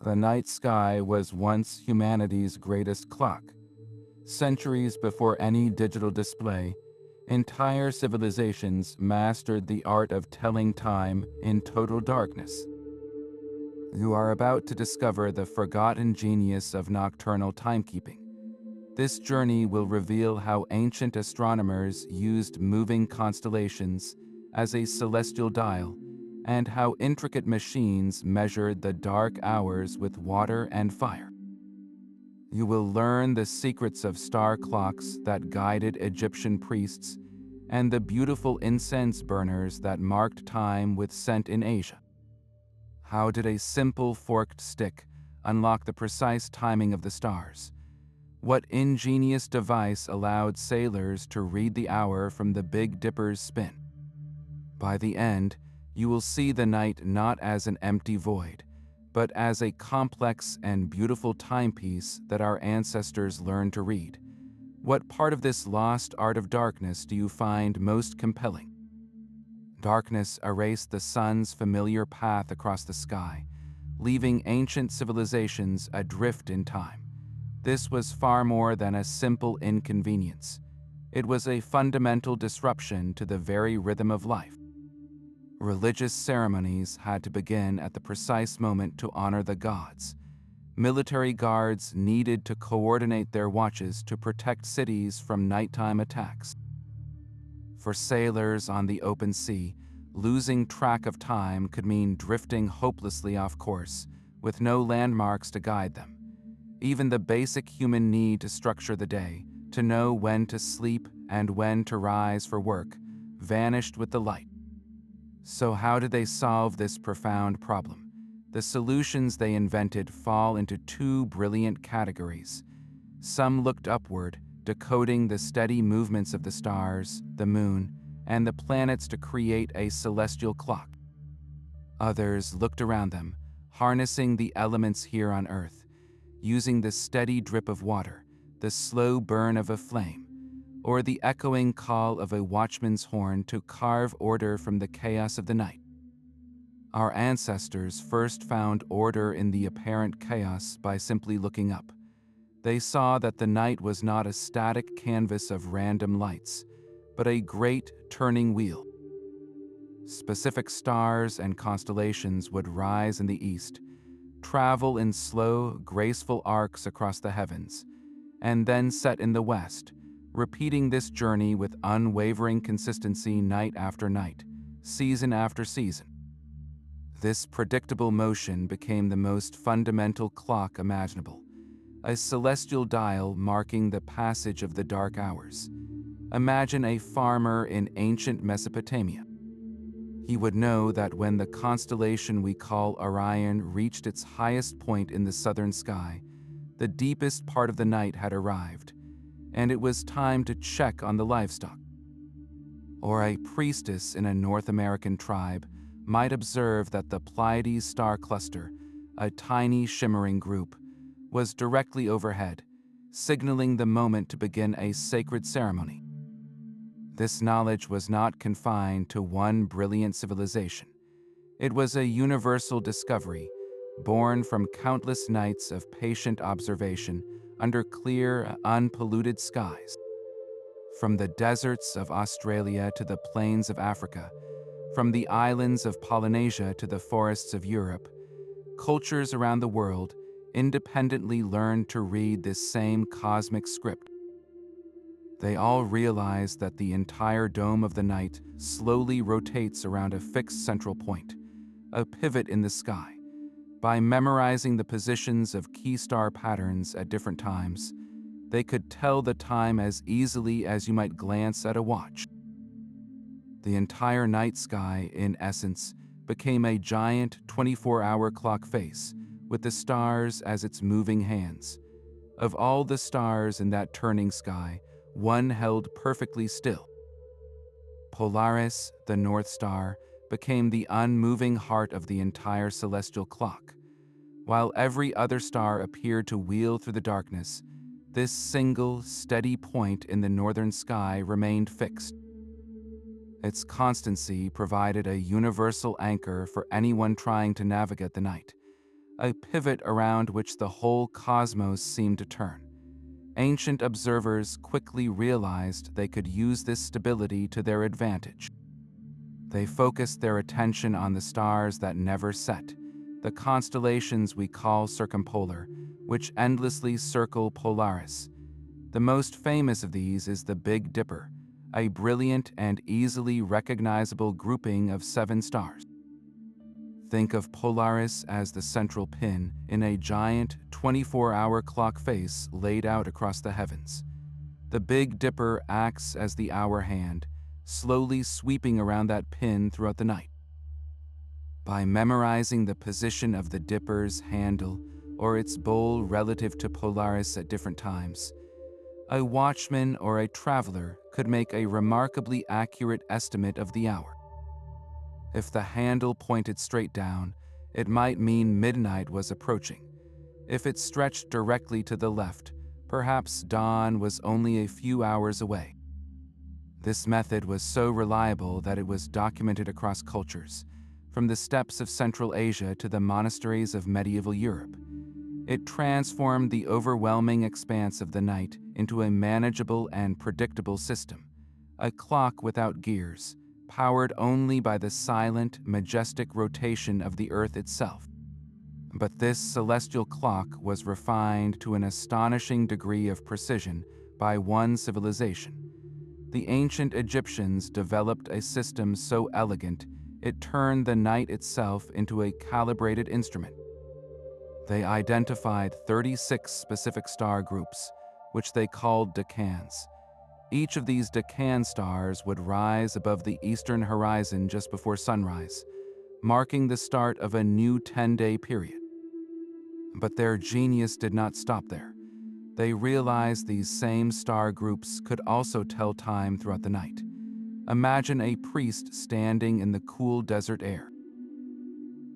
The night sky was once humanity's greatest clock. Centuries before any digital display, entire civilizations mastered the art of telling time in total darkness. You are about to discover the forgotten genius of nocturnal timekeeping. This journey will reveal how ancient astronomers used moving constellations as a celestial dial, and how intricate machines measured the dark hours with water and fire. You will learn the secrets of star clocks that guided Egyptian priests and the beautiful incense burners that marked time with scent in Asia. How did a simple forked stick unlock the precise timing of the stars? What ingenious device allowed sailors to read the hour from the Big Dipper's spin? By the end, you will see the night not as an empty void, but as a complex and beautiful timepiece that our ancestors learned to read. What part of this lost art of darkness do you find most compelling? Darkness erased the sun's familiar path across the sky, leaving ancient civilizations adrift in time. This was far more than a simple inconvenience. It was a fundamental disruption to the very rhythm of life. Religious ceremonies had to begin at the precise moment to honor the gods. Military guards needed to coordinate their watches to protect cities from nighttime attacks. For sailors on the open sea, losing track of time could mean drifting hopelessly off course, with no landmarks to guide them. Even the basic human need to structure the day, to know when to sleep and when to rise for work, vanished with the light. So how did they solve this profound problem? The solutions they invented fall into two brilliant categories. Some looked upward, decoding the steady movements of the stars, the moon, and the planets to create a celestial clock. Others looked around them, harnessing the elements here on Earth, using the steady drip of water, the slow burn of a flame, or the echoing call of a watchman's horn to carve order from the chaos of the night. Our ancestors first found order in the apparent chaos by simply looking up. They saw that the night was not a static canvas of random lights, but a great turning wheel. Specific stars and constellations would rise in the east, travel in slow, graceful arcs across the heavens, and then set in the west, repeating this journey with unwavering consistency night after night, season after season. This predictable motion became the most fundamental clock imaginable, a celestial dial marking the passage of the dark hours. Imagine a farmer in ancient Mesopotamia. He would know that when the constellation we call Orion reached its highest point in the southern sky, the deepest part of the night had arrived, and it was time to check on the livestock. Or a priestess in a North American tribe might observe that the Pleiades star cluster, a tiny shimmering group, was directly overhead, signaling the moment to begin a sacred ceremony. This knowledge was not confined to one brilliant civilization. It was a universal discovery, born from countless nights of patient observation under clear, unpolluted skies. From the deserts of Australia to the plains of Africa, from the islands of Polynesia to the forests of Europe, cultures around the world independently learned to read this same cosmic script. They all realize that the entire dome of the night slowly rotates around a fixed central point, a pivot in the sky. By memorizing the positions of key star patterns at different times, they could tell the time as easily as you might glance at a watch. The entire night sky, in essence, became a giant 24-hour clock face, with the stars as its moving hands. Of all the stars in that turning sky, one held perfectly still. Polaris, the North Star, became the unmoving heart of the entire celestial clock. While every other star appeared to wheel through the darkness, this single, steady point in the northern sky remained fixed. Its constancy provided a universal anchor for anyone trying to navigate the night, a pivot around which the whole cosmos seemed to turn. Ancient observers quickly realized they could use this stability to their advantage. They focused their attention on the stars that never set, the constellations we call circumpolar, which endlessly circle Polaris. The most famous of these is the Big Dipper, a brilliant and easily recognizable grouping of 7 stars. Think of Polaris as the central pin in a giant 24-hour clock face laid out across the heavens. The Big Dipper acts as the hour hand, slowly sweeping around that pin throughout the night. By memorizing the position of the dipper's handle or its bowl relative to Polaris at different times, a watchman or a traveler could make a remarkably accurate estimate of the hour. If the handle pointed straight down, it might mean midnight was approaching. If it stretched directly to the left, perhaps dawn was only a few hours away. This method was so reliable that it was documented across cultures, from the steppes of Central Asia to the monasteries of medieval Europe. It transformed the overwhelming expanse of the night into a manageable and predictable system, a clock without gears, powered only by the silent, majestic rotation of the Earth itself. But this celestial clock was refined to an astonishing degree of precision by one civilization. The ancient Egyptians developed a system so elegant it turned the night itself into a calibrated instrument. They identified 36 specific star groups, which they called decans. Each of these decan stars would rise above the eastern horizon just before sunrise, marking the start of a new 10-day period. But their genius did not stop there. They realized these same star groups could also tell time throughout the night. Imagine a priest standing in the cool desert air.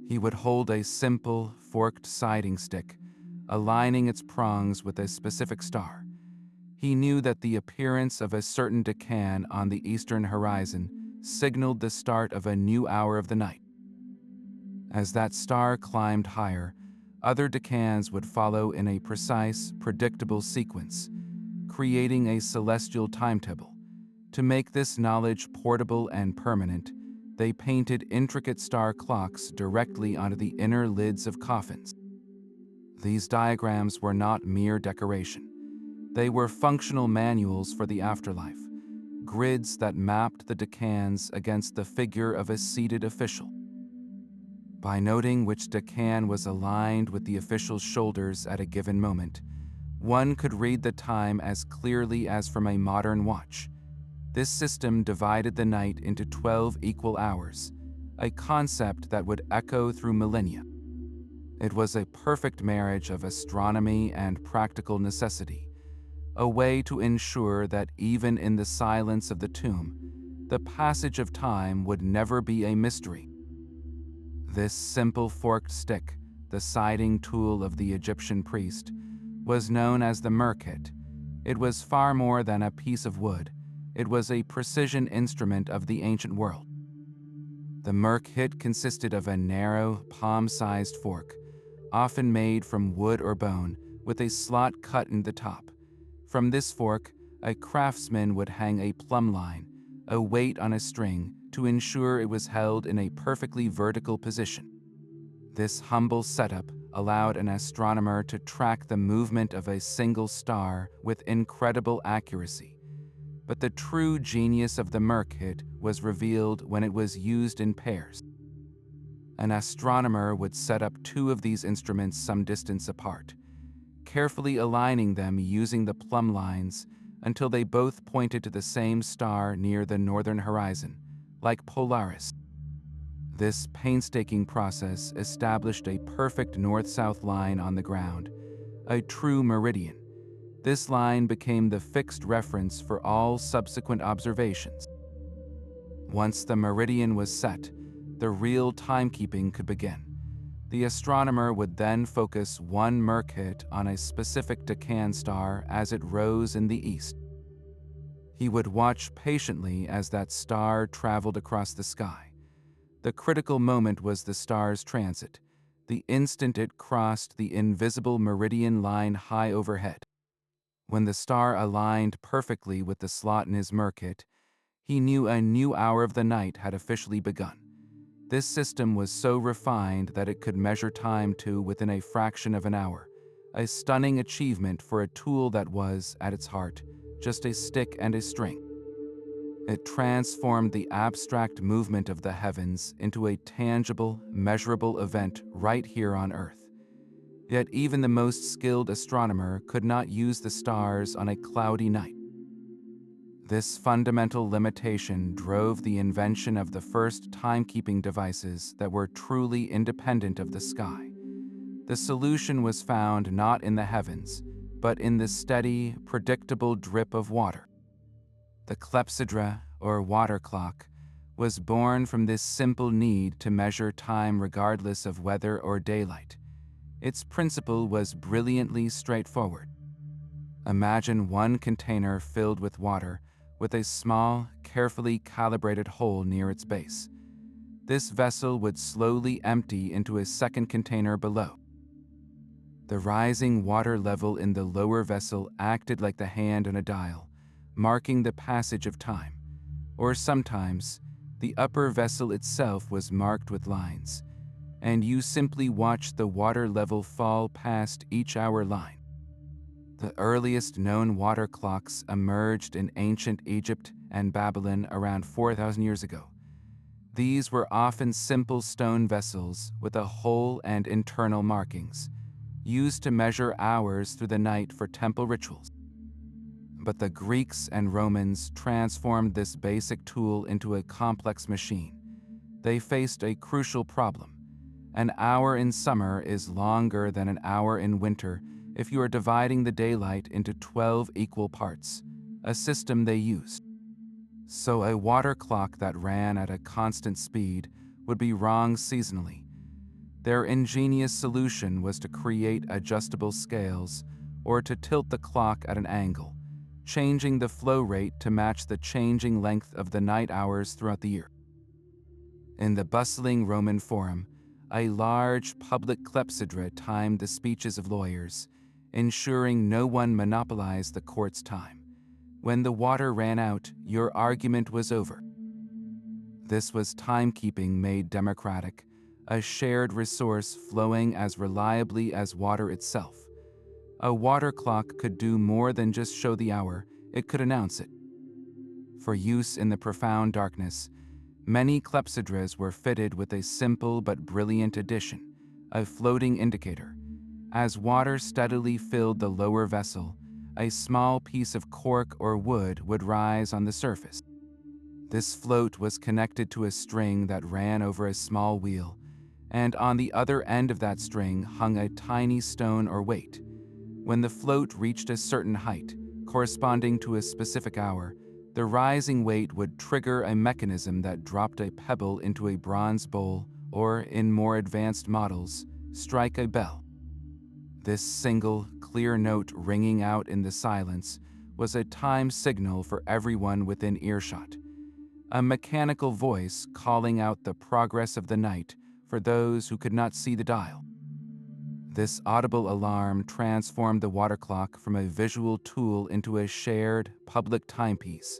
He would hold a simple, forked siding stick, aligning its prongs with a specific star. He knew that the appearance of a certain decan on the eastern horizon signaled the start of a new hour of the night. As that star climbed higher, other decans would follow in a precise, predictable sequence, creating a celestial timetable. To make this knowledge portable and permanent, they painted intricate star clocks directly onto the inner lids of coffins. These diagrams were not mere decoration. They were functional manuals for the afterlife, grids that mapped the decans against the figure of a seated official. By noting which decan was aligned with the official's shoulders at a given moment, one could read the time as clearly as from a modern watch. This system divided the night into 12 equal hours, a concept that would echo through millennia. It was a perfect marriage of astronomy and practical necessity, a way to ensure that even in the silence of the tomb, the passage of time would never be a mystery. This simple forked stick, the siding tool of the Egyptian priest, was known as the merkhet. It was far more than a piece of wood. It was a precision instrument of the ancient world. The merkhet consisted of a narrow, palm-sized fork, often made from wood or bone, with a slot cut in the top. From this fork, a craftsman would hang a plumb line, a weight on a string, to ensure it was held in a perfectly vertical position. This humble setup allowed an astronomer to track the movement of a single star with incredible accuracy. But the true genius of the merkhet was revealed when it was used in pairs. An astronomer would set up 2 of these instruments some distance apart, carefully aligning them using the plumb lines until they both pointed to the same star near the northern horizon, like Polaris. This painstaking process established a perfect north-south line on the ground, a true meridian. This line became the fixed reference for all subsequent observations. Once the meridian was set, the real timekeeping could begin. The astronomer would then focus one merkhet on a specific decan star as it rose in the east. He would watch patiently as that star traveled across the sky. The critical moment was the star's transit. the instant it crossed the invisible meridian line high overhead. When the star aligned perfectly with the slot in his merkhet, he knew a new hour of the night had officially begun. This system was so refined that it could measure time to within a fraction of an hour, a stunning achievement for a tool that was, at its heart, just a stick and a string. It transformed the abstract movement of the heavens into a tangible, measurable event right here on Earth. Yet even the most skilled astronomer could not use the stars on a cloudy night. This fundamental limitation drove the invention of the first timekeeping devices that were truly independent of the sky. The solution was found not in the heavens, but in the steady, predictable drip of water. The clepsydra, or water clock, was born from this simple need to measure time regardless of weather or daylight. Its principle was brilliantly straightforward. Imagine one container filled with water with a small, carefully calibrated hole near its base. This vessel would slowly empty into a second container below. The rising water level in the lower vessel acted like the hand on a dial, marking the passage of time. Or sometimes, the upper vessel itself was marked with lines, and you simply watched the water level fall past each hour line. The earliest known water clocks emerged in ancient Egypt and Babylon around 4,000 years ago. These were often simple stone vessels with a hole and internal markings, used to measure hours through the night for temple rituals. But the Greeks and Romans transformed this basic tool into a complex machine. They faced a crucial problem. An hour in summer is longer than an hour in winter if you are dividing the daylight into 12 equal parts, a system they used. So a water clock that ran at a constant speed would be wrong seasonally. Their ingenious solution was to create adjustable scales or to tilt the clock at an angle, changing the flow rate to match the changing length of the night hours throughout the year. In the bustling Roman Forum, a large public clepsydra timed the speeches of lawyers, ensuring no one monopolized the court's time. When the water ran out, your argument was over. This was timekeeping made democratic, a shared resource flowing as reliably as water itself. A water clock could do more than just show the hour, it could announce it. For use in the profound darkness, many clepsydras were fitted with a simple but brilliant addition, a floating indicator. As water steadily filled the lower vessel, a small piece of cork or wood would rise on the surface. This float was connected to a string that ran over a small wheel, and on the other end of that string hung a tiny stone or weight. When the float reached a certain height, corresponding to a specific hour, the rising weight would trigger a mechanism that dropped a pebble into a bronze bowl or, in more advanced models, strike a bell. This single, clear note ringing out in the silence was a time signal for everyone within earshot, a mechanical voice calling out the progress of the night for those who could not see the dial. This audible alarm transformed the water clock from a visual tool into a shared, public timepiece,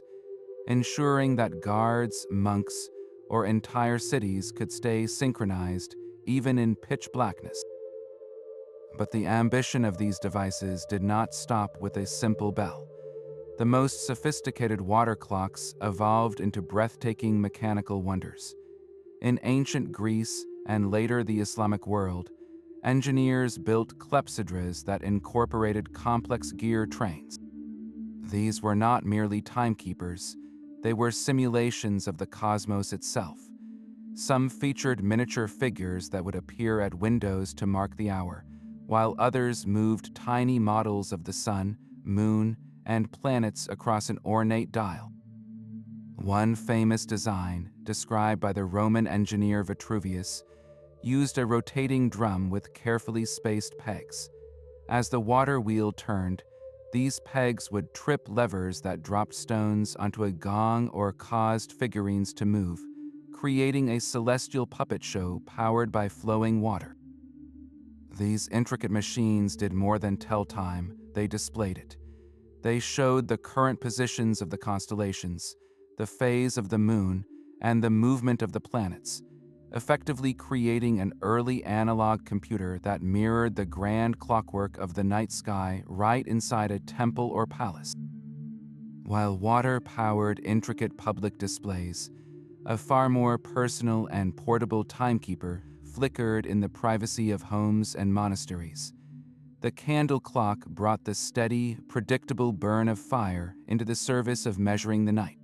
ensuring that guards, monks, or entire cities could stay synchronized even in pitch blackness. But the ambition of these devices did not stop with a simple bell. The most sophisticated water clocks evolved into breathtaking mechanical wonders. In ancient Greece and later the Islamic world, engineers built clepsydras that incorporated complex gear trains. These were not merely timekeepers, they were simulations of the cosmos itself. Some featured miniature figures that would appear at windows to mark the hour, while others moved tiny models of the sun, moon, and planets across an ornate dial. One famous design, described by the Roman engineer Vitruvius, used a rotating drum with carefully spaced pegs. As the water wheel turned, these pegs would trip levers that dropped stones onto a gong or caused figurines to move, creating a celestial puppet show powered by flowing water. These intricate machines did more than tell time, they displayed it. They showed the current positions of the constellations, the phase of the moon, and the movement of the planets, effectively creating an early analog computer that mirrored the grand clockwork of the night sky right inside a temple or palace. While water-powered intricate public displays, a far more personal and portable timekeeper flickered in the privacy of homes and monasteries. The candle clock brought the steady, predictable burn of fire into the service of measuring the night.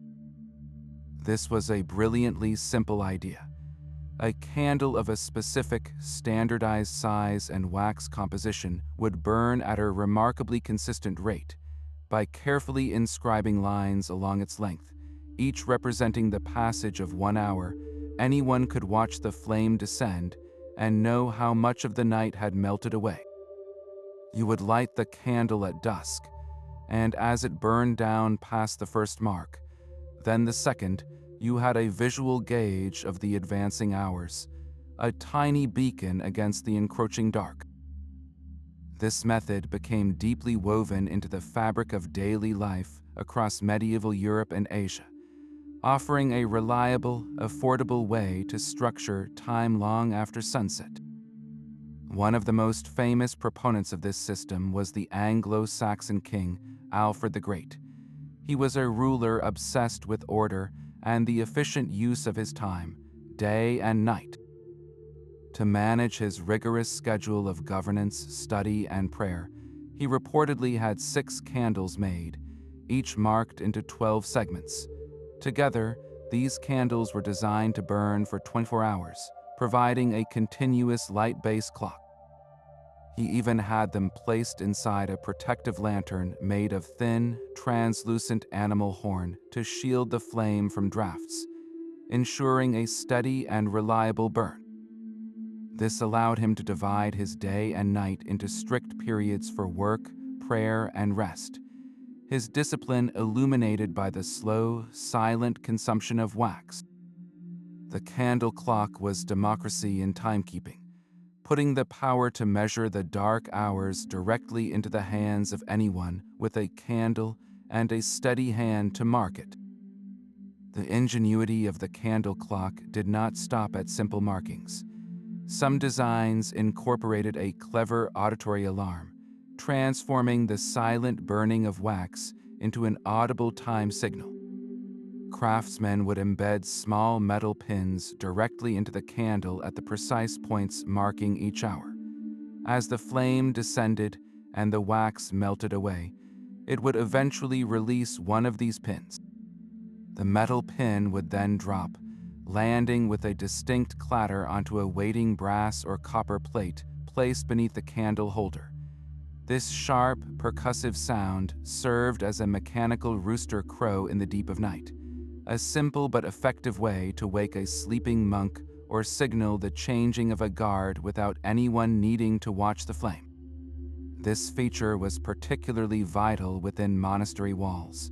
This was a brilliantly simple idea. A candle of a specific, standardized size and wax composition would burn at a remarkably consistent rate by carefully inscribing lines along its length, each representing the passage of 1 hour. Anyone could watch the flame descend and know how much of the night had melted away. You would light the candle at dusk, and as it burned down past the first mark, then the second, you had a visual gauge of the advancing hours, a tiny beacon against the encroaching dark. This method became deeply woven into the fabric of daily life across medieval Europe and Asia, offering a reliable, affordable way to structure time long after sunset. One of the most famous proponents of this system was the Anglo-Saxon king, Alfred the Great. He was a ruler obsessed with order and the efficient use of his time, day and night. To manage his rigorous schedule of governance, study, and prayer, he reportedly had 6 candles made, each marked into 12 segments. Together, these candles were designed to burn for 24 hours, providing a continuous light-based clock. He even had them placed inside a protective lantern made of thin, translucent animal horn to shield the flame from drafts, ensuring a steady and reliable burn. This allowed him to divide his day and night into strict periods for work, prayer, and rest, his discipline illuminated by the slow, silent consumption of wax. The candle clock was democracy in timekeeping, putting the power to measure the dark hours directly into the hands of anyone with a candle and a steady hand to mark it. The ingenuity of the candle clock did not stop at simple markings. Some designs incorporated a clever auditory alarm, transforming the silent burning of wax into an audible time signal. Craftsmen would embed small metal pins directly into the candle at the precise points marking each hour. As the flame descended and the wax melted away, it would eventually release one of these pins. The metal pin would then drop, landing with a distinct clatter onto a waiting brass or copper plate placed beneath the candle holder. This sharp, percussive sound served as a mechanical rooster crow in the deep of night, a simple but effective way to wake a sleeping monk or signal the changing of a guard without anyone needing to watch the flame. This feature was particularly vital within monastery walls,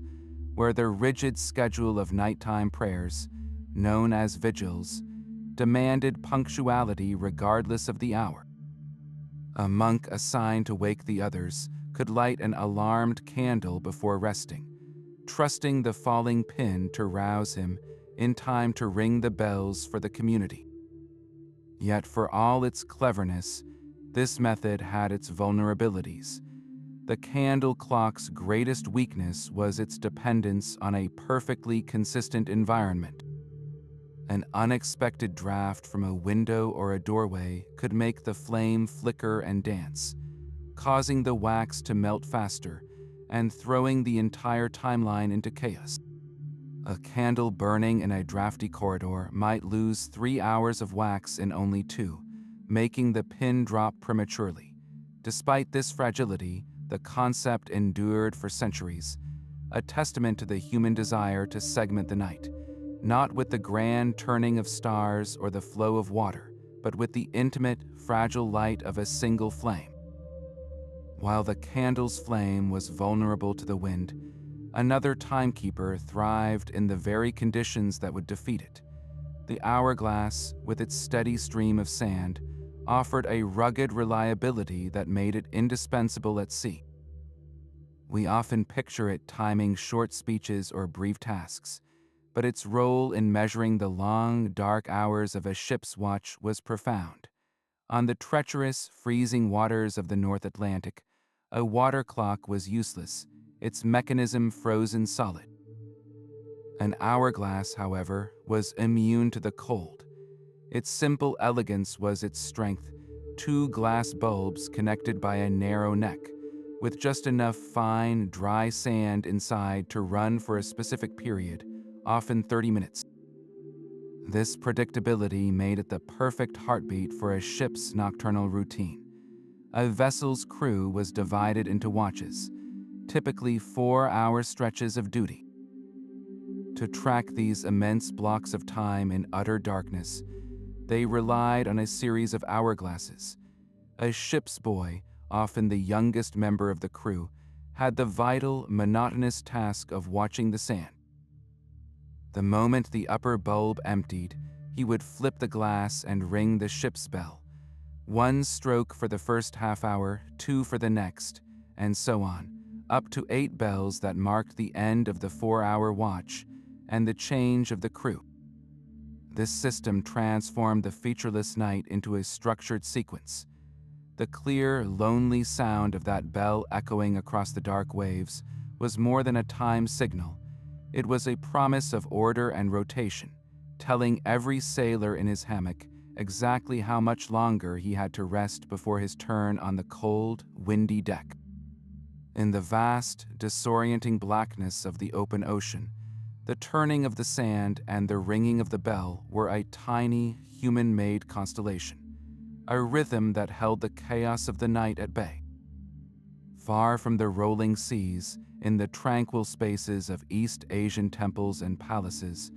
where the rigid schedule of nighttime prayers, known as vigils, demanded punctuality regardless of the hour. A monk assigned to wake the others could light an alarmed candle before resting, trusting the falling pin to rouse him in time to ring the bells for the community. Yet for all its cleverness, this method had its vulnerabilities. The candle clock's greatest weakness was its dependence on a perfectly consistent environment. An unexpected draft from a window or a doorway could make the flame flicker and dance, causing the wax to melt faster and throwing the entire timeline into chaos. A candle burning in a drafty corridor might lose 3 hours of wax in only 2, making the pin drop prematurely. Despite this fragility, the concept endured for centuries, a testament to the human desire to segment the night, not with the grand turning of stars or the flow of water, but with the intimate, fragile light of a single flame. While the candle's flame was vulnerable to the wind, another timekeeper thrived in the very conditions that would defeat it. The hourglass, with its steady stream of sand, offered a rugged reliability that made it indispensable at sea. We often picture it timing short speeches or brief tasks, but its role in measuring the long, dark hours of a ship's watch was profound. On the treacherous, freezing waters of the North Atlantic, a water clock was useless, its mechanism frozen solid. An hourglass, however, was immune to the cold. Its simple elegance was its strength, two glass bulbs connected by a narrow neck, with just enough fine, dry sand inside to run for a specific period, often 30 minutes. This predictability made it the perfect heartbeat for a ship's nocturnal routine. A vessel's crew was divided into watches, typically 4-hour stretches of duty. To track these immense blocks of time in utter darkness, they relied on a series of hourglasses. A ship's boy, often the youngest member of the crew, had the vital, monotonous task of watching the sand. The moment the upper bulb emptied, he would flip the glass and ring the ship's bell. One stroke for the first half hour, two for the next, and so on, up to 8 bells that marked the end of the 4-hour watch and the change of the crew. This system transformed the featureless night into a structured sequence. The clear, lonely sound of that bell echoing across the dark waves was more than a time signal. It was a promise of order and rotation, telling every sailor in his hammock exactly how much longer he had to rest before his turn on the cold, windy deck. In the vast, disorienting blackness of the open ocean, the turning of the sand and the ringing of the bell were a tiny, human-made constellation, a rhythm that held the chaos of the night at bay. Far from the rolling seas, in the tranquil spaces of East Asian temples and palaces,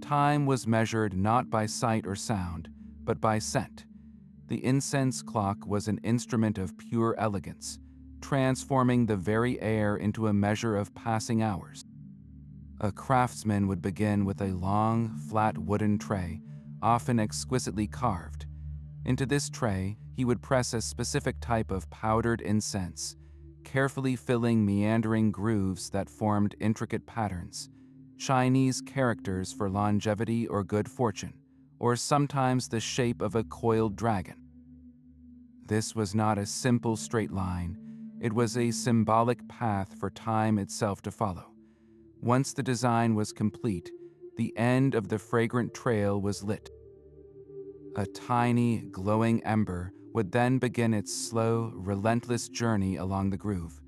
time was measured not by sight or sound, but by scent. The incense clock was an instrument of pure elegance, transforming the very air into a measure of passing hours. A craftsman would begin with a long, flat wooden tray, often exquisitely carved. Into this tray, he would press a specific type of powdered incense, carefully filling meandering grooves that formed intricate patterns, Chinese characters for longevity or good fortune, or sometimes the shape of a coiled dragon. This was not a simple straight line, it was a symbolic path for time itself to follow. Once the design was complete, the end of the fragrant trail was lit. A tiny, glowing ember would then begin its slow, relentless journey along the groove,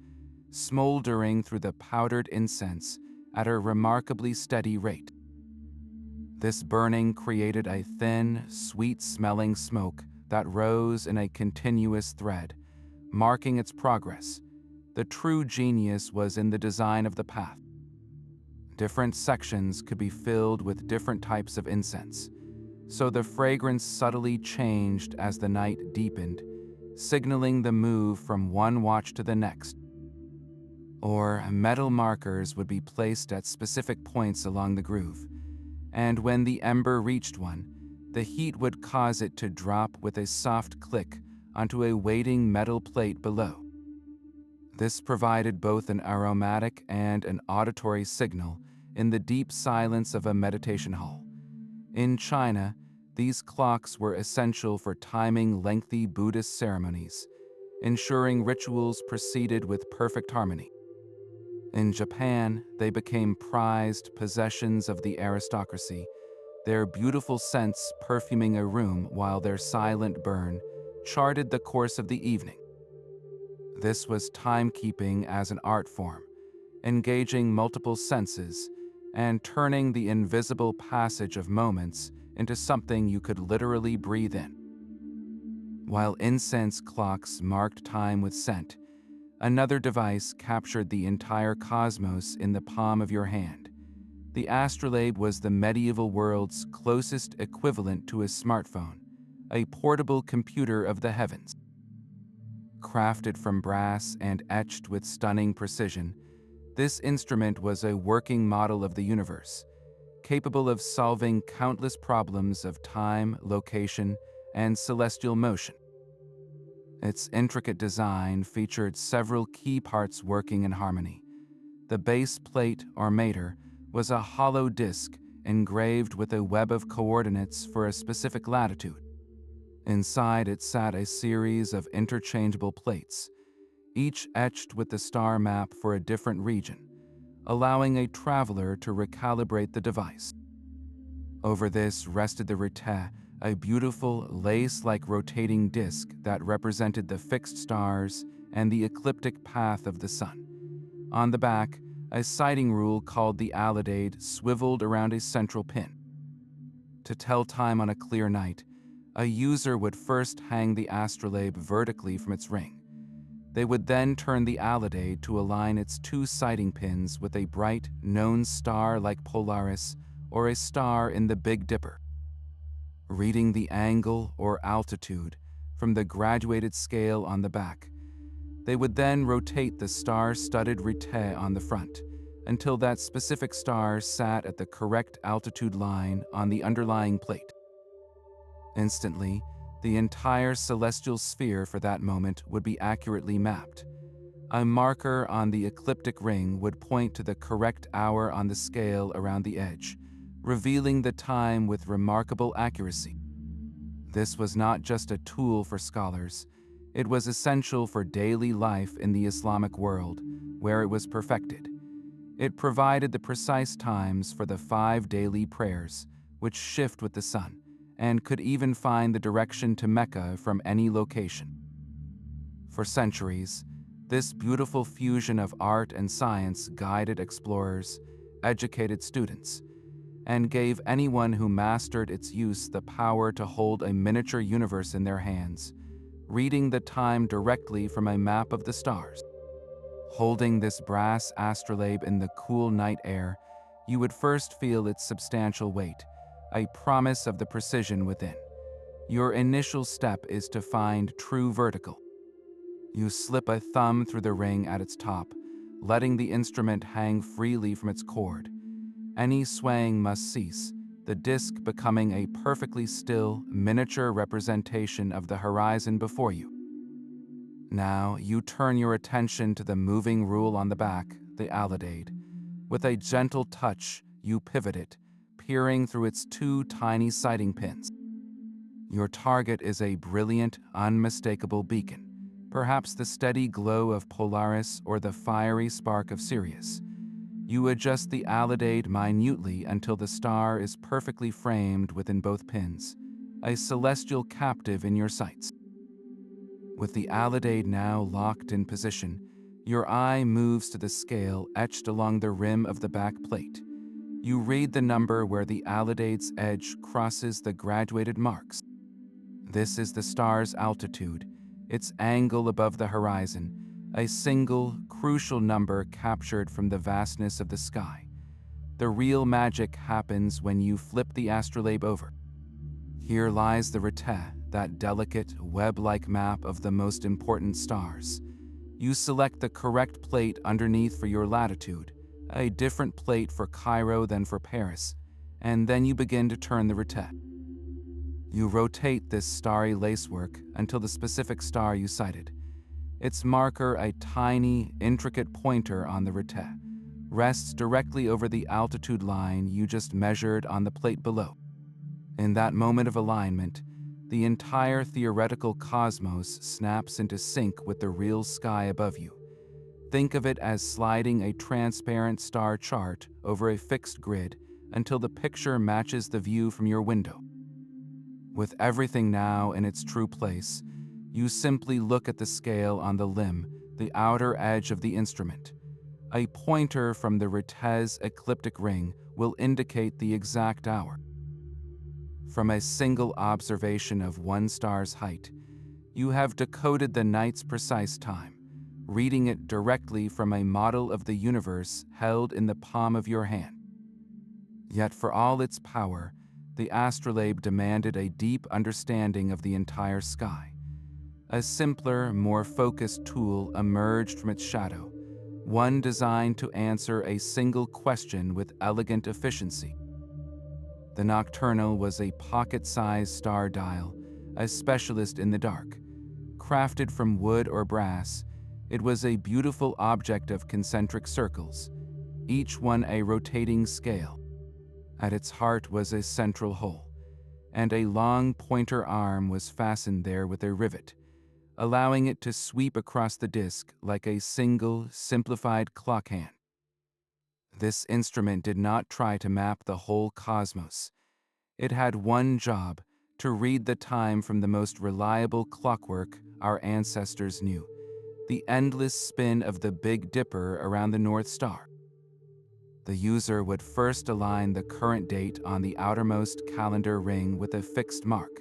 smoldering through the powdered incense at a remarkably steady rate. This burning created a thin, sweet-smelling smoke that rose in a continuous thread, marking its progress. The true genius was in the design of the path. Different sections could be filled with different types of incense, so the fragrance subtly changed as the night deepened, signaling the move from one watch to the next. Or metal markers would be placed at specific points along the groove, and when the ember reached one, the heat would cause it to drop with a soft click onto a waiting metal plate below. This provided both an aromatic and an auditory signal in the deep silence of a meditation hall. In China, these clocks were essential for timing lengthy Buddhist ceremonies, ensuring rituals proceeded with perfect harmony. In Japan, they became prized possessions of the aristocracy, their beautiful scents perfuming a room while their silent burn charted the course of the evening. This was timekeeping as an art form, engaging multiple senses and turning the invisible passage of moments into something you could literally breathe in. While incense clocks marked time with scent, another device captured the entire cosmos in the palm of your hand. The astrolabe was the medieval world's closest equivalent to a smartphone, a portable computer of the heavens. Crafted from brass and etched with stunning precision, this instrument was a working model of the universe, capable of solving countless problems of time, location, and celestial motion. Its intricate design featured several key parts working in harmony. The base plate, or mater, was a hollow disk engraved with a web of coordinates for a specific latitude. Inside it sat a series of interchangeable plates, each etched with the star map for a different region, allowing a traveler to recalibrate the device. Over this rested the readable, a beautiful lace-like rotating disk that represented the fixed stars and the ecliptic path of the sun. On the back, a sighting rule called the alidade swiveled around a central pin. To tell time on a clear night, a user would first hang the astrolabe vertically from its ring. They would then turn the alidade to align its two sighting pins with a bright, known star like Polaris or a star in the Big Dipper. Reading the angle or altitude from the graduated scale on the back, they would then rotate the star-studded readable on the front until that specific star sat at the correct altitude line on the underlying plate. Instantly, the entire celestial sphere for that moment would be accurately mapped. A marker on the ecliptic ring would point to the correct hour on the scale around the edge, revealing the time with remarkable accuracy. This was not just a tool for scholars, it was essential for daily life in the Islamic world, where it was perfected. It provided the precise times for the 5 daily prayers, which shift with the sun, and could even find the direction to Mecca from any location. For centuries, this beautiful fusion of art and science guided explorers, educated students, and gave anyone who mastered its use the power to hold a miniature universe in their hands, reading the time directly from a map of the stars. Holding this brass astrolabe in the cool night air, you would first feel its substantial weight, a promise of the precision within. Your initial step is to find true vertical. You slip a thumb through the ring at its top, letting the instrument hang freely from its cord. Any swaying must cease, the disc becoming a perfectly still, miniature representation of the horizon before you. Now, you turn your attention to the moving rule on the back, the alidade. With a gentle touch, you pivot it, peering through its 2 tiny sighting pins. Your target is a brilliant, unmistakable beacon, perhaps the steady glow of Polaris or the fiery spark of Sirius. You adjust the alidade minutely until the star is perfectly framed within both pins, a celestial captive in your sights. With the alidade now locked in position, your eye moves to the scale etched along the rim of the back plate. You read the number where the alidade's edge crosses the graduated marks. This is the star's altitude, its angle above the horizon, a single, crucial number captured from the vastness of the sky. The real magic happens when you flip the astrolabe over. Here lies the readable, that delicate, web-like map of the most important stars. You select the correct plate underneath for your latitude, a different plate for Cairo than for Paris, and then you begin to turn the readable. You rotate this starry lacework until the specific star you sighted. Its marker, a tiny, intricate pointer on the readable, rests directly over the altitude line you just measured on the plate below. In that moment of alignment, the entire theoretical cosmos snaps into sync with the real sky above you. Think of it as sliding a transparent star chart over a fixed grid until the picture matches the view from your window. With everything now in its true place, you simply look at the scale on the limb, the outer edge of the instrument. A pointer from the readable's ecliptic ring will indicate the exact hour. From a single observation of one star's height, you have decoded the night's precise time, reading it directly from a model of the universe held in the palm of your hand. Yet for all its power, the astrolabe demanded a deep understanding of the entire sky. A simpler, more focused tool emerged from its shadow, one designed to answer a single question with elegant efficiency. The Nocturnal was a pocket-sized star dial, a specialist in the dark. Crafted from wood or brass, it was a beautiful object of concentric circles, each one a rotating scale. At its heart was a central hole, and a long pointer arm was fastened there with a rivet, allowing it to sweep across the disk like a single, simplified clock hand. This instrument did not try to map the whole cosmos. It had one job: to read the time from the most reliable clockwork our ancestors knew, the endless spin of the Big Dipper around the North Star. The user would first align the current date on the outermost calendar ring with a fixed mark.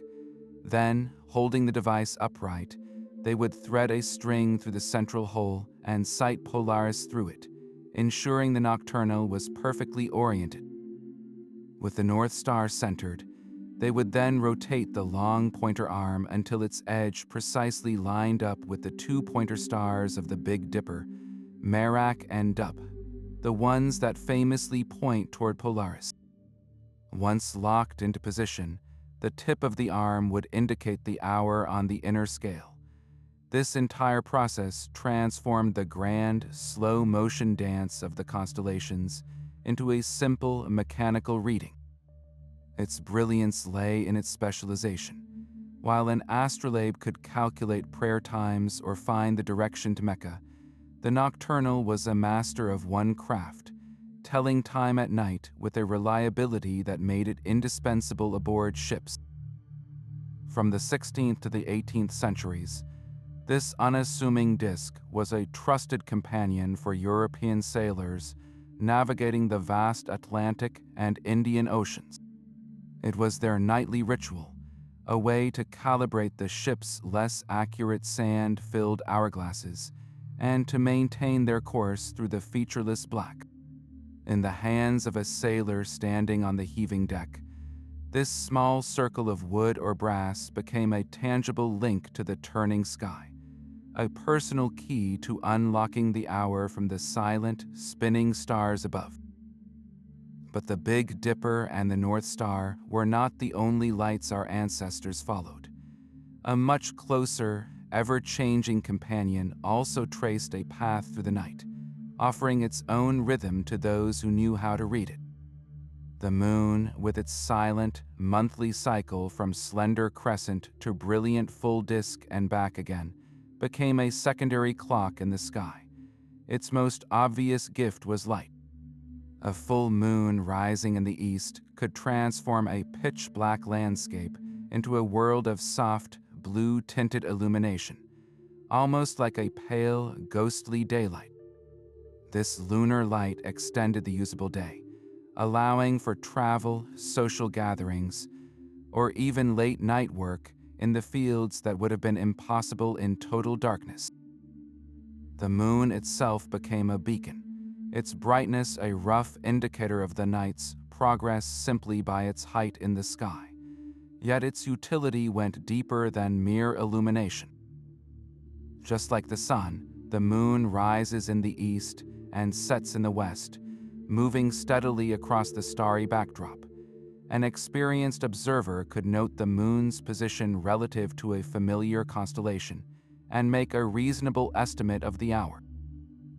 Then, holding the device upright, they would thread a string through the central hole and sight Polaris through it, ensuring the Nocturnal was perfectly oriented. With the North Star centered, they would then rotate the long pointer arm until its edge precisely lined up with the two pointer stars of the Big Dipper, Merak and Dub, the ones that famously point toward Polaris. Once locked into position, the tip of the arm would indicate the hour on the inner scale. This entire process transformed the grand, slow-motion dance of the constellations into a simple, mechanical reading. Its brilliance lay in its specialization. While an astrolabe could calculate prayer times or find the direction to Mecca, the Nocturnal was a master of one craft: telling time at night with a reliability that made it indispensable aboard ships. From the 16th to the 18th centuries, this unassuming disk was a trusted companion for European sailors navigating the vast Atlantic and Indian Oceans. It was their nightly ritual, a way to calibrate the ship's less accurate sand-filled hourglasses and to maintain their course through the featureless black. In the hands of a sailor standing on the heaving deck, this small circle of wood or brass became a tangible link to the turning sky, a personal key to unlocking the hour from the silent, spinning stars above. But the Big Dipper and the North Star were not the only lights our ancestors followed. A much closer, ever-changing companion also traced a path through the night, offering its own rhythm to those who knew how to read it. The moon, with its silent, monthly cycle from slender crescent to brilliant full disk and back again, became a secondary clock in the sky. Its most obvious gift was light. A full moon rising in the east could transform a pitch-black landscape into a world of soft, blue-tinted illumination, almost like a pale, ghostly daylight. This lunar light extended the usable day, allowing for travel, social gatherings, or even late-night work in the fields that would have been impossible in total darkness. The moon itself became a beacon, its brightness a rough indicator of the night's progress simply by its height in the sky. Yet its utility went deeper than mere illumination. Just like the sun, the moon rises in the east and sets in the west, moving steadily across the starry backdrop. An experienced observer could note the moon's position relative to a familiar constellation and make a reasonable estimate of the hour.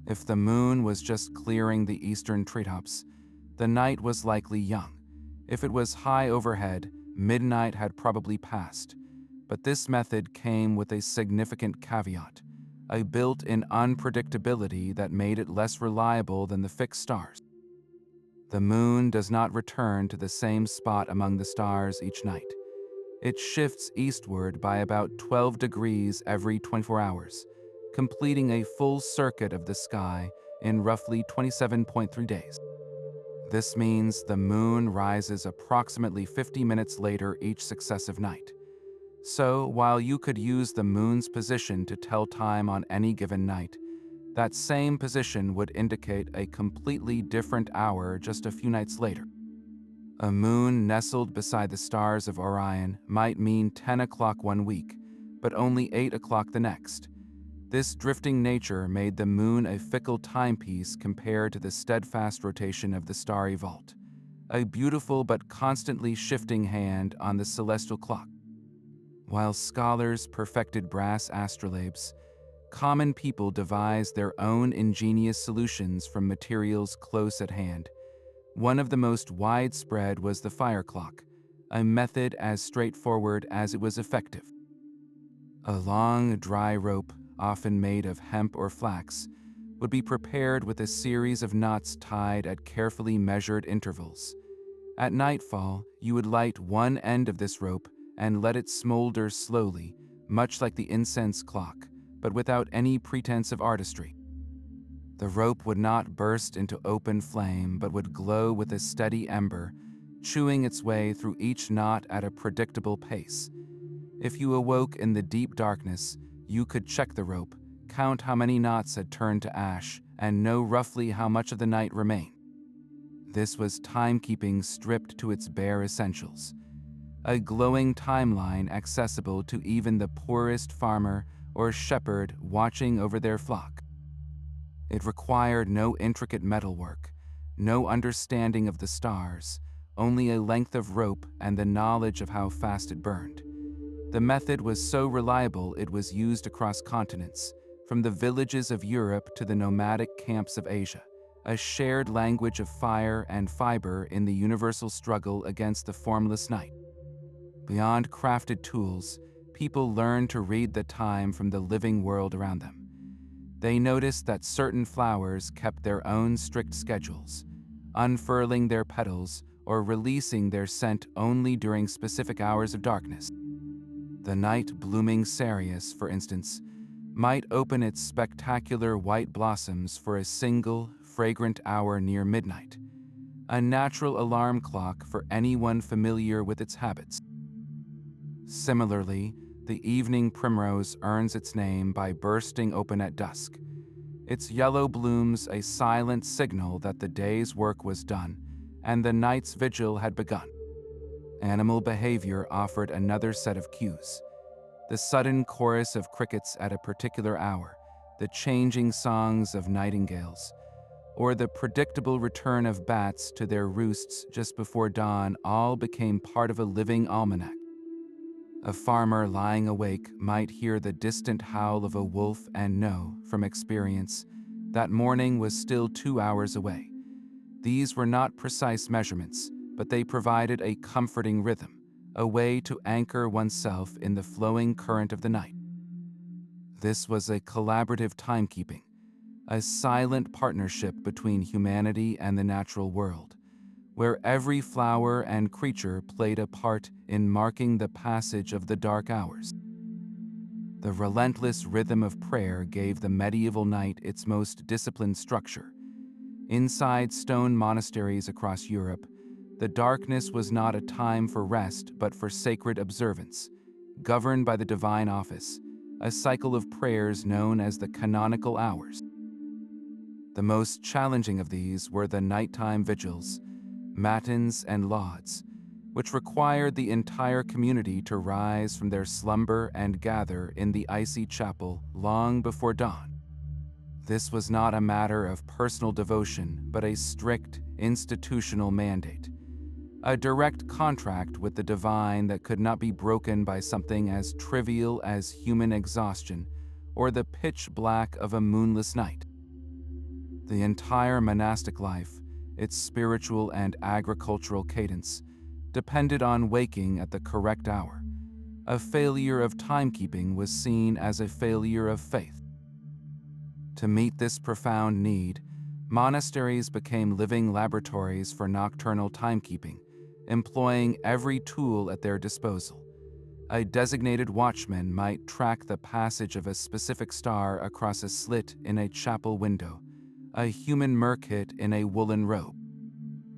If the moon was just clearing the eastern treetops, the night was likely young. If it was high overhead, midnight had probably passed. But this method came with a significant caveat: a built-in unpredictability that made it less reliable than the fixed stars. The moon does not return to the same spot among the stars each night. It shifts eastward by about 12 degrees every 24 hours, completing a full circuit of the sky in roughly 27.3 days. This means the moon rises approximately 50 minutes later each successive night. So, while you could use the moon's position to tell time on any given night, that same position would indicate a completely different hour just a few nights later. A moon nestled beside the stars of Orion might mean 10 o'clock one week, but only 8 o'clock the next. This drifting nature made the moon a fickle timepiece compared to the steadfast rotation of the starry vault, a beautiful but constantly shifting hand on the celestial clock. While scholars perfected brass astrolabes, common people devised their own ingenious solutions from materials close at hand. One of the most widespread was the fire clock, a method as straightforward as it was effective. A long, dry rope, often made of hemp or flax, would be prepared with a series of knots tied at carefully measured intervals. At nightfall, you would light one end of this rope and let it smolder slowly, much like the incense clock, but without any pretense of artistry. The rope would not burst into open flame, but would glow with a steady ember, chewing its way through each knot at a predictable pace. If you awoke in the deep darkness, you could check the rope, count how many knots had turned to ash, and know roughly how much of the night remained. This was timekeeping stripped to its bare essentials, a glowing timeline accessible to even the poorest farmer or shepherd watching over their flock. It required no intricate metalwork, no understanding of the stars, only a length of rope and the knowledge of how fast it burned. The method was so reliable it was used across continents, from the villages of Europe to the nomadic camps of Asia, a shared language of fire and fiber in the universal struggle against the formless night. Beyond crafted tools, people learned to read the time from the living world around them. They noticed that certain flowers kept their own strict schedules, unfurling their petals or releasing their scent only during specific hours of darkness. The night-blooming cereus, for instance, might open its spectacular white blossoms for a single, fragrant hour near midnight, a natural alarm clock for anyone familiar with its habits. Similarly, the evening primrose earns its name by bursting open at dusk, its yellow blooms a silent signal that the day's work was done and the night's vigil had begun. Animal behavior offered another set of cues. The sudden chorus of crickets at a particular hour, the changing songs of nightingales, or the predictable return of bats to their roosts just before dawn all became part of a living almanac. A farmer lying awake might hear the distant howl of a wolf and know, from experience, that morning was still 2 hours away. These were not precise measurements, but they provided a comforting rhythm, a way to anchor oneself in the flowing current of the night. This was a collaborative timekeeping, a silent partnership between humanity and the natural world, where every flower and creature played a part in marking the passage of the dark hours. The relentless rhythm of prayer gave the medieval night its most disciplined structure. Inside stone monasteries across Europe, the darkness was not a time for rest but for sacred observance, governed by the divine office, a cycle of prayers known as the canonical hours. The most challenging of these were the nighttime vigils, matins and lauds, which required the entire community to rise from their slumber and gather in the icy chapel long before dawn. This was not a matter of personal devotion, but a strict institutional mandate, a direct contract with the divine that could not be broken by something as trivial as human exhaustion or the pitch black of a moonless night. The entire monastic life, its spiritual and agricultural cadence, depended on waking at the correct hour. A failure of timekeeping was seen as a failure of faith. To meet this profound need, monasteries became living laboratories for nocturnal timekeeping, employing every tool at their disposal. A designated watchman might track the passage of a specific star across a slit in a chapel window, a human merkhet in a woolen robe.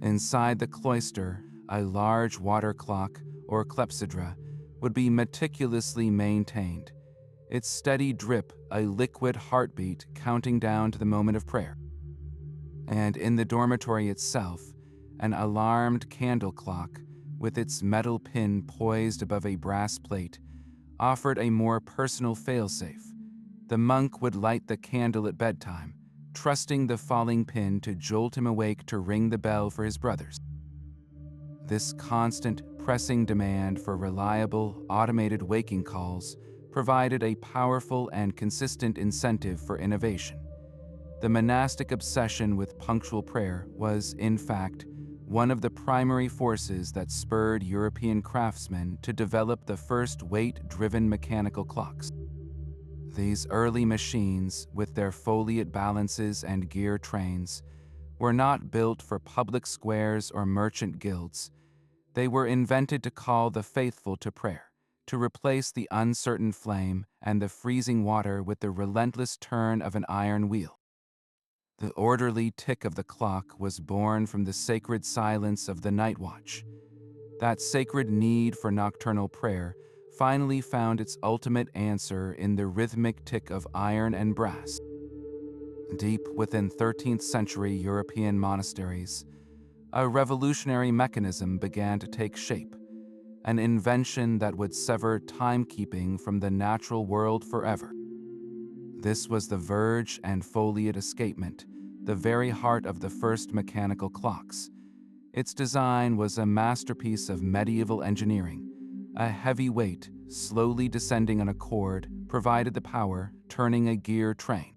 Inside the cloister, a large water clock, or clepsydra, would be meticulously maintained, its steady drip a liquid heartbeat counting down to the moment of prayer. And in the dormitory itself, an alarmed candle clock, with its metal pin poised above a brass plate, offered a more personal failsafe. The monk would light the candle at bedtime, trusting the falling pin to jolt him awake to ring the bell for his brothers. This constant pressing demand for reliable, automated waking calls provided a powerful and consistent incentive for innovation. The monastic obsession with punctual prayer was, in fact, one of the primary forces that spurred European craftsmen to develop the first weight-driven mechanical clocks. These early machines, with their foliate balances and gear trains, were not built for public squares or merchant guilds. They were invented to call the faithful to prayer, to replace the uncertain flame and the freezing water with the relentless turn of an iron wheel. The orderly tick of the clock was born from the sacred silence of the night watch. That sacred need for nocturnal prayer finally found its ultimate answer in the rhythmic tick of iron and brass. Deep within 13th century European monasteries, a revolutionary mechanism began to take shape, an invention that would sever timekeeping from the natural world forever. This was the verge and foliate escapement, the very heart of the first mechanical clocks. Its design was a masterpiece of medieval engineering. A heavy weight, slowly descending on a cord, provided the power, turning a gear train.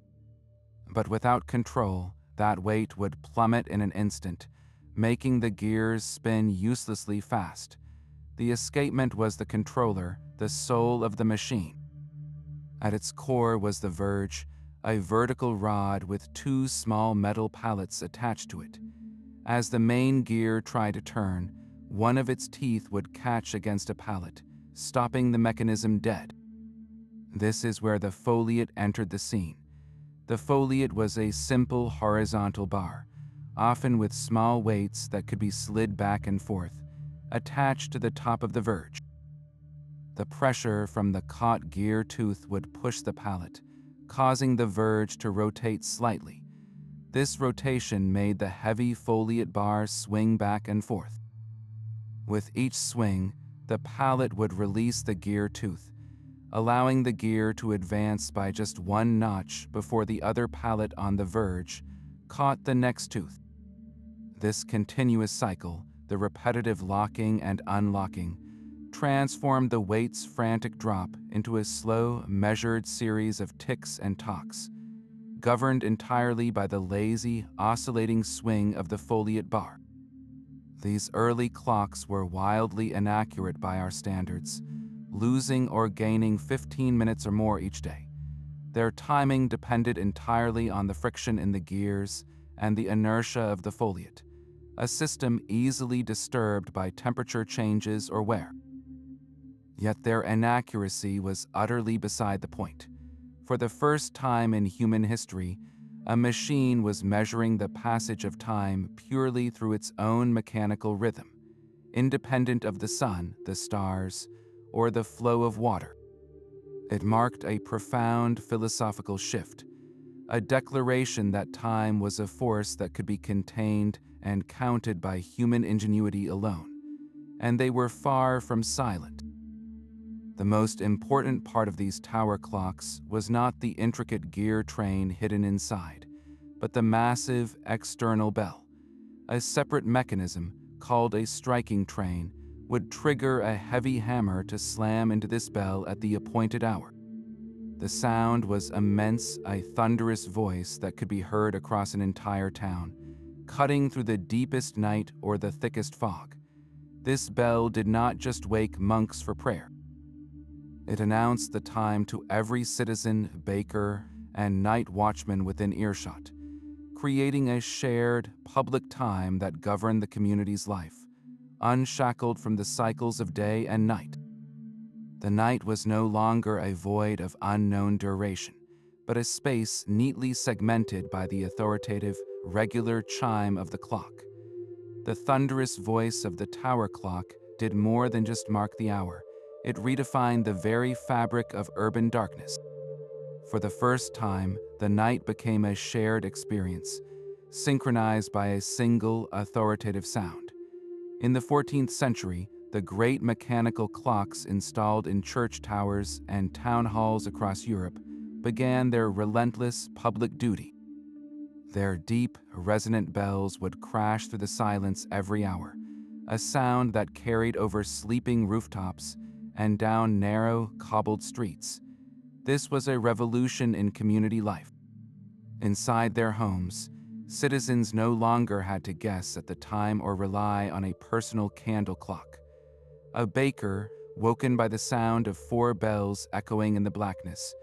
But without control, that weight would plummet in an instant, making the gears spin uselessly fast. The escapement was the controller, the soul of the machine. At its core was the verge, a vertical rod with two small metal pallets attached to it. As the main gear tried to turn, one of its teeth would catch against a pallet, stopping the mechanism dead. This is where the foliate entered the scene. The foliate was a simple horizontal bar, often with small weights that could be slid back and forth, attached to the top of the verge. The pressure from the caught gear tooth would push the pallet, causing the verge to rotate slightly. This rotation made the heavy foliate bar swing back and forth. With each swing, the pallet would release the gear tooth, allowing the gear to advance by just one notch before the other pallet on the verge caught the next tooth. This continuous cycle, the repetitive locking and unlocking, transformed the weight's frantic drop into a slow, measured series of ticks and tocks, governed entirely by the lazy, oscillating swing of the foliate bar. These early clocks were wildly inaccurate by our standards, losing or gaining 15 minutes or more each day. Their timing depended entirely on the friction in the gears and the inertia of the foliate, a system easily disturbed by temperature changes or wear. Yet their inaccuracy was utterly beside the point. For the first time in human history, a machine was measuring the passage of time purely through its own mechanical rhythm, independent of the sun, the stars, or the flow of water. It marked a profound philosophical shift, a declaration that time was a force that could be contained and counted by human ingenuity alone, and they were far from silent. The most important part of these tower clocks was not the intricate gear train hidden inside, but the massive external bell. A separate mechanism, called a striking train, would trigger a heavy hammer to slam into this bell at the appointed hour. The sound was immense, a thunderous voice that could be heard across an entire town, cutting through the deepest night or the thickest fog. This bell did not just wake monks for prayer. It announced the time to every citizen, baker, and night watchman within earshot, creating a shared, public time that governed the community's life, unshackled from the cycles of day and night. The night was no longer a void of unknown duration, but a space neatly segmented by the authoritative, regular chime of the clock. The thunderous voice of the tower clock did more than just mark the hour. It redefined the very fabric of urban darkness. For the first time, the night became a shared experience, synchronized by a single authoritative sound. In the 14th century, the great mechanical clocks installed in church towers and town halls across Europe began their relentless public duty. Their deep, resonant bells would crash through the silence every hour, a sound that carried over sleeping rooftops and down narrow, cobbled streets. This was a revolution in community life. Inside their homes, citizens no longer had to guess at the time or rely on a personal candle clock. A baker, woken by the sound of 4 bells echoing in the blackness,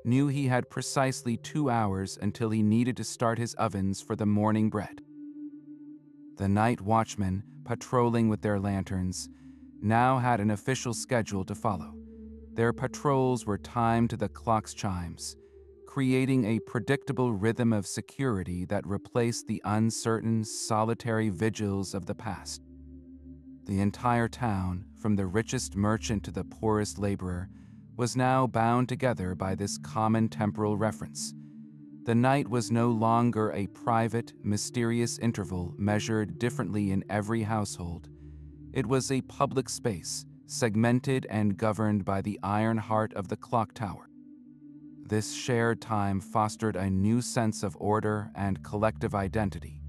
knew he had precisely 2 hours until he needed to start his ovens for the morning bread. The night watchmen, patrolling with their lanterns, now had an official schedule to follow. Their patrols were timed to the clock's chimes, creating a predictable rhythm of security that replaced the uncertain, solitary vigils of the past. The entire town, from the richest merchant to the poorest laborer, was now bound together by this common temporal reference. The night was no longer a private, mysterious interval measured differently in every household. It was a public space, segmented and governed by the iron heart of the clock tower. This shared time fostered a new sense of order and collective identity,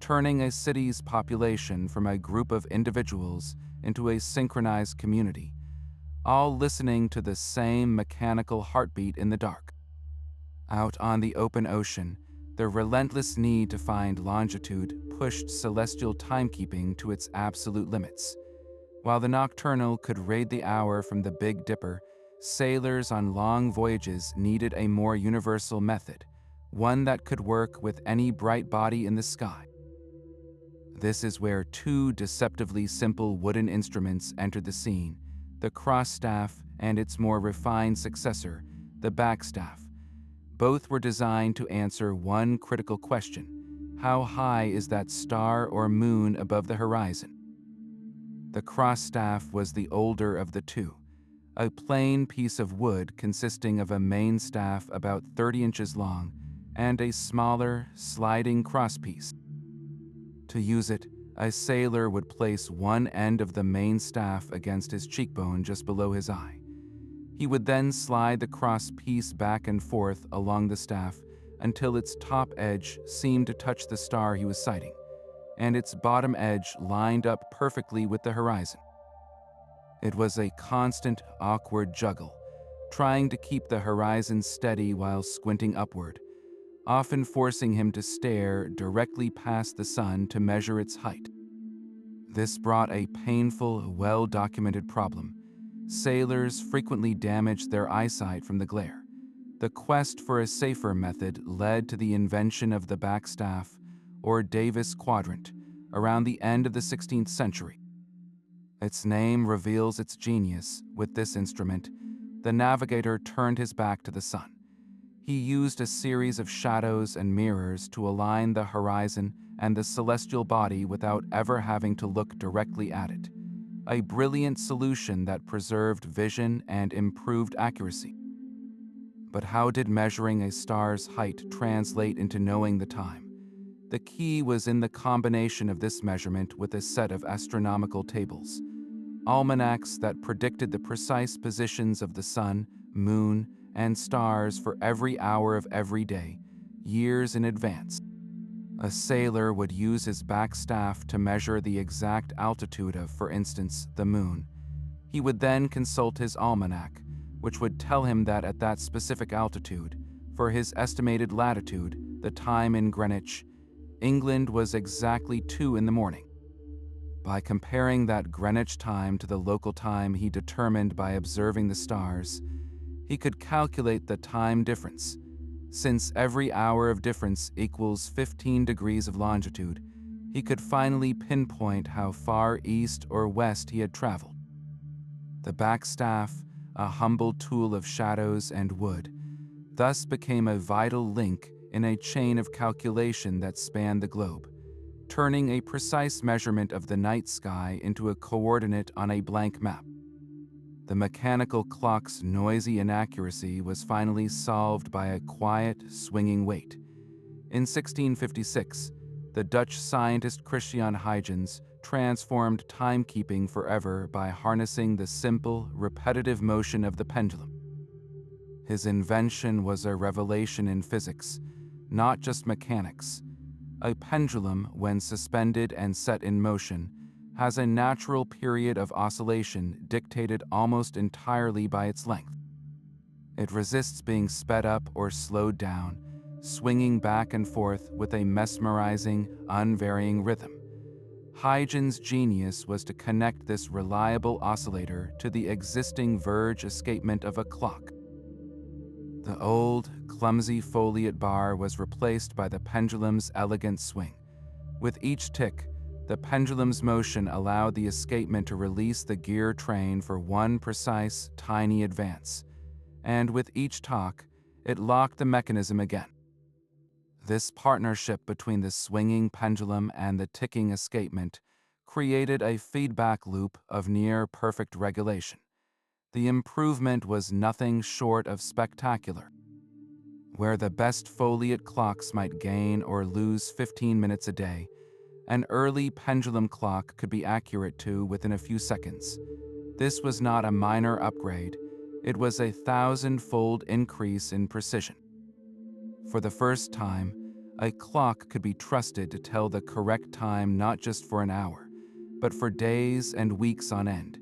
turning a city's population from a group of individuals into a synchronized community, all listening to the same mechanical heartbeat in the dark. Out on the open ocean, the relentless need to find longitude pushed celestial timekeeping to its absolute limits. While the Nocturnal could read the hour from the Big Dipper, sailors on long voyages needed a more universal method, one that could work with any bright body in the sky. This is where 2 deceptively simple wooden instruments entered the scene: the cross staff and its more refined successor, the backstaff. Both were designed to answer one critical question: how high is that star or moon above the horizon? The cross staff was the older of the 2, a plain piece of wood consisting of a main staff about 30 inches long and a smaller, sliding crosspiece. To use it, a sailor would place one end of the main staff against his cheekbone just below his eye. He would then slide the cross piece back and forth along the staff until its top edge seemed to touch the star he was sighting, and its bottom edge lined up perfectly with the horizon. It was a constant, awkward juggle, trying to keep the horizon steady while squinting upward, often forcing him to stare directly past the sun to measure its height. This brought a painful, well-documented problem. Sailors frequently damaged their eyesight from the glare. The quest for a safer method led to the invention of the backstaff, or Davis quadrant, around the end of the 16th century. Its name reveals its genius. With this instrument, the navigator turned his back to the sun. He used a series of shadows and mirrors to align the horizon and the celestial body without ever having to look directly at it. A brilliant solution that preserved vision and improved accuracy. But how did measuring a star's height translate into knowing the time? The key was in the combination of this measurement with a set of astronomical tables, almanacs that predicted the precise positions of the sun, moon, and stars for every hour of every day, years in advance. A sailor would use his backstaff to measure the exact altitude of, for instance, the moon. He would then consult his almanac, which would tell him that at that specific altitude, for his estimated latitude, the time in Greenwich, England was exactly 2 in the morning. By comparing that Greenwich time to the local time he determined by observing the stars, he could calculate the time difference. Since every hour of difference equals 15 degrees of longitude, he could finally pinpoint how far east or west he had traveled. The backstaff, a humble tool of shadows and wood, thus became a vital link in a chain of calculation that spanned the globe, turning a precise measurement of the night sky into a coordinate on a blank map. The mechanical clock's noisy inaccuracy was finally solved by a quiet, swinging weight. In 1656, the Dutch scientist Christian Huygens transformed timekeeping forever by harnessing the simple, repetitive motion of the pendulum. His invention was a revelation in physics, not just mechanics. A pendulum, when suspended and set in motion, has a natural period of oscillation dictated almost entirely by its length. It resists being sped up or slowed down, swinging back and forth with a mesmerizing, unvarying rhythm. Huygens' genius was to connect this reliable oscillator to the existing verge escapement of a clock. The old, clumsy foliate bar was replaced by the pendulum's elegant swing. With each tick, the pendulum's motion allowed the escapement to release the gear train for one precise, tiny advance, and with each tock, it locked the mechanism again. This partnership between the swinging pendulum and the ticking escapement created a feedback loop of near-perfect regulation. The improvement was nothing short of spectacular. Where the best foliate clocks might gain or lose 15 minutes a day, an early pendulum clock could be accurate to within a few seconds. This was not a minor upgrade, it was a 1,000-fold increase in precision. For the first time, a clock could be trusted to tell the correct time not just for an hour, but for days and weeks on end.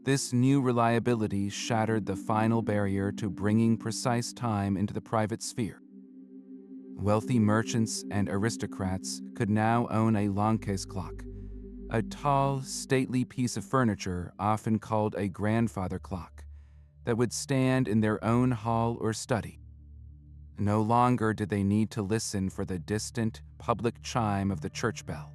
This new reliability shattered the final barrier to bringing precise time into the private sphere. Wealthy merchants and aristocrats could now own a Lancase clock, a tall, stately piece of furniture often called a grandfather clock, that would stand in their own hall or study. No longer did they need to listen for the distant, public chime of the church bell.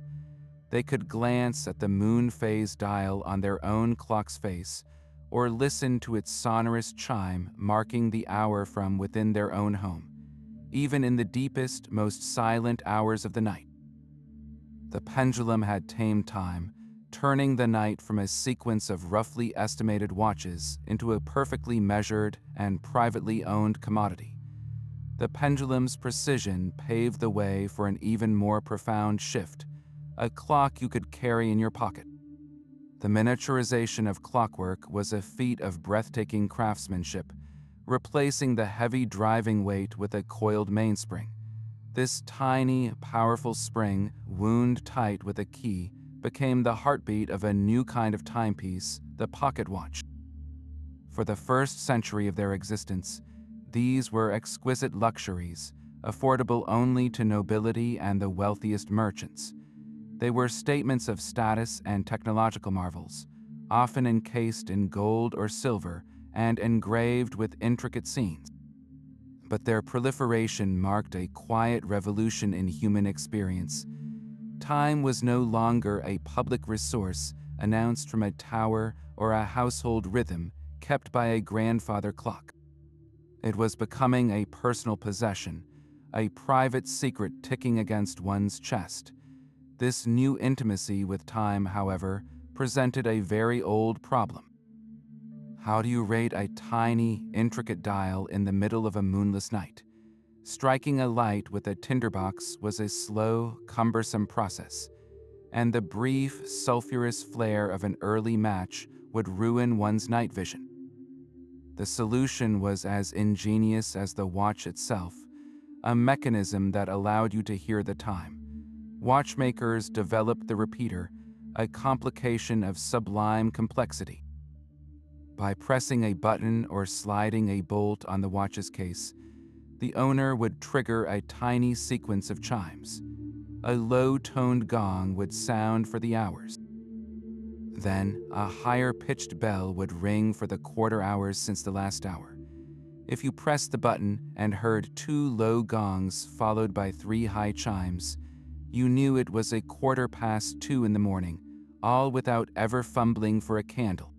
They could glance at the moon phase dial on their own clock's face, or listen to its sonorous chime marking the hour from within their own home, even in the deepest, most silent hours of the night. The pendulum had tamed time, turning the night from a sequence of roughly estimated watches into a perfectly measured and privately owned commodity. The pendulum's precision paved the way for an even more profound shift, a clock you could carry in your pocket. The miniaturization of clockwork was a feat of breathtaking craftsmanship, replacing the heavy driving weight with a coiled mainspring. This tiny, powerful spring, wound tight with a key, became the heartbeat of a new kind of timepiece, the pocket watch. For the first century of their existence, these were exquisite luxuries, affordable only to nobility and the wealthiest merchants. They were statements of status and technological marvels, often encased in gold or silver and engraved with intricate scenes. But their proliferation marked a quiet revolution in human experience. Time was no longer a public resource announced from a tower or a household rhythm kept by a grandfather clock. It was becoming a personal possession, a private secret ticking against one's chest. This new intimacy with time, however, presented a very old problem. How do you rate a tiny, intricate dial in the middle of a moonless night? Striking a light with a tinderbox was a slow, cumbersome process, and the brief, sulphurous flare of an early match would ruin one's night vision. The solution was as ingenious as the watch itself, a mechanism that allowed you to hear the time. Watchmakers developed the repeater, a complication of sublime complexity. By pressing a button or sliding a bolt on the watch's case, the owner would trigger a tiny sequence of chimes. A low-toned gong would sound for the hours. Then, a higher-pitched bell would ring for the quarter hours since the last hour. If you pressed the button and heard 2 low gongs followed by 3 high chimes, you knew it was 2:15 in the morning, all without ever fumbling for a candle.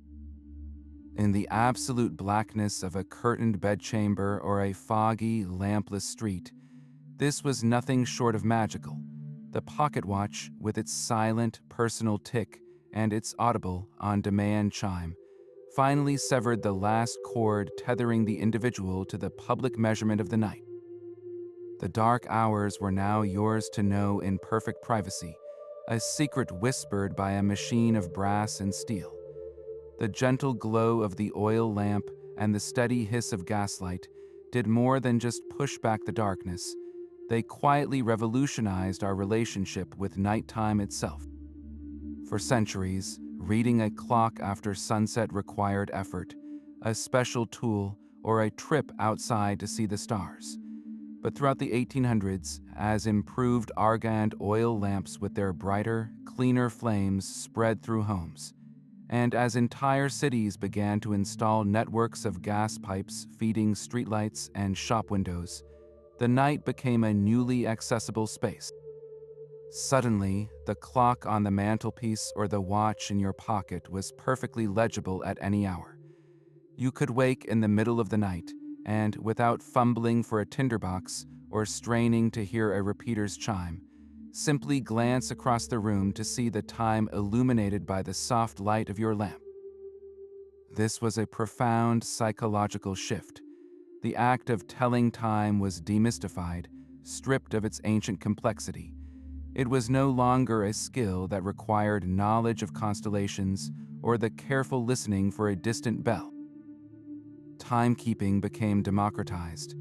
In the absolute blackness of a curtained bedchamber or a foggy, lampless street, this was nothing short of magical. The pocket watch, with its silent, personal tick and its audible, on-demand chime, finally severed the last cord tethering the individual to the public measurement of the night. The dark hours were now yours to know in perfect privacy, a secret whispered by a machine of brass and steel. The gentle glow of the oil lamp and the steady hiss of gaslight did more than just push back the darkness. They quietly revolutionized our relationship with nighttime itself. For centuries, reading a clock after sunset required effort, a special tool, or a trip outside to see the stars. But throughout the 1800s, as improved argand oil lamps with their brighter, cleaner flames spread through homes, and as entire cities began to install networks of gas pipes feeding streetlights and shop windows, the night became a newly accessible space. Suddenly, the clock on the mantelpiece or the watch in your pocket was perfectly legible at any hour. You could wake in the middle of the night, and without fumbling for a tinderbox or straining to hear a repeater's chime, simply glance across the room to see the time illuminated by the soft light of your lamp. This was a profound psychological shift. The act of telling time was demystified, stripped of its ancient complexity. It was no longer a skill that required knowledge of constellations or the careful listening for a distant bell. Timekeeping became democratized,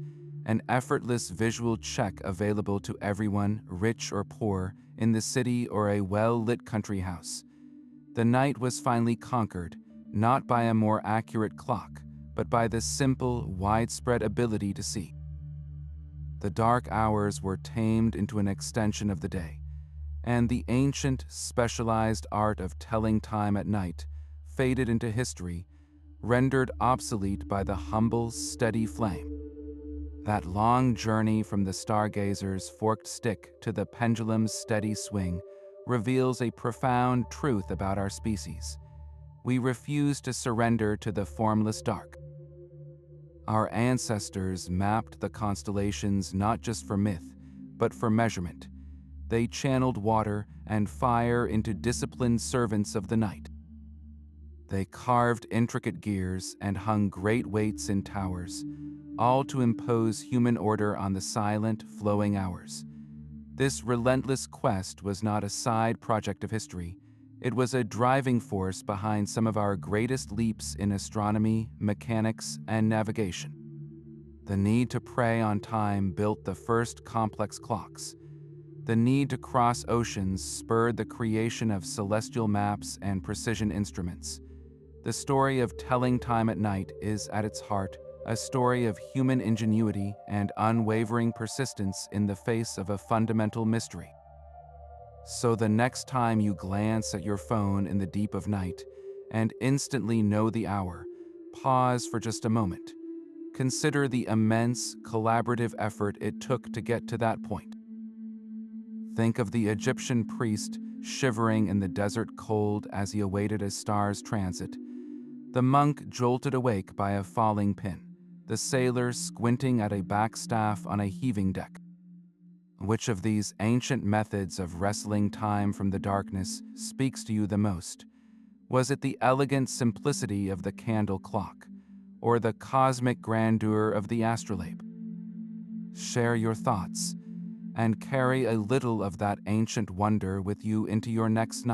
an effortless visual check available to everyone, rich or poor, in the city or a well-lit country house. The night was finally conquered, not by a more accurate clock, but by the simple, widespread ability to see. The dark hours were tamed into an extension of the day, and the ancient, specialized art of telling time at night faded into history, rendered obsolete by the humble, steady flame. That long journey from the stargazer's forked stick to the pendulum's steady swing reveals a profound truth about our species. We refuse to surrender to the formless dark. Our ancestors mapped the constellations not just for myth, but for measurement. They channeled water and fire into disciplined servants of the night. They carved intricate gears and hung great weights in towers, all to impose human order on the silent, flowing hours. This relentless quest was not a side project of history. It was a driving force behind some of our greatest leaps in astronomy, mechanics, and navigation. The need to prey on time built the first complex clocks. The need to cross oceans spurred the creation of celestial maps and precision instruments. The story of telling time at night is, at its heart, a story of human ingenuity and unwavering persistence in the face of a fundamental mystery. So the next time you glance at your phone in the deep of night and instantly know the hour, pause for just a moment. Consider the immense collaborative effort it took to get to that point. Think of the Egyptian priest shivering in the desert cold as he awaited a star's transit, the monk jolted awake by a falling pin, the sailor squinting at a backstaff on a heaving deck. Which of these ancient methods of wresting time from the darkness speaks to you the most? Was it the elegant simplicity of the candle clock, or the cosmic grandeur of the astrolabe? Share your thoughts, and carry a little of that ancient wonder with you into your next night.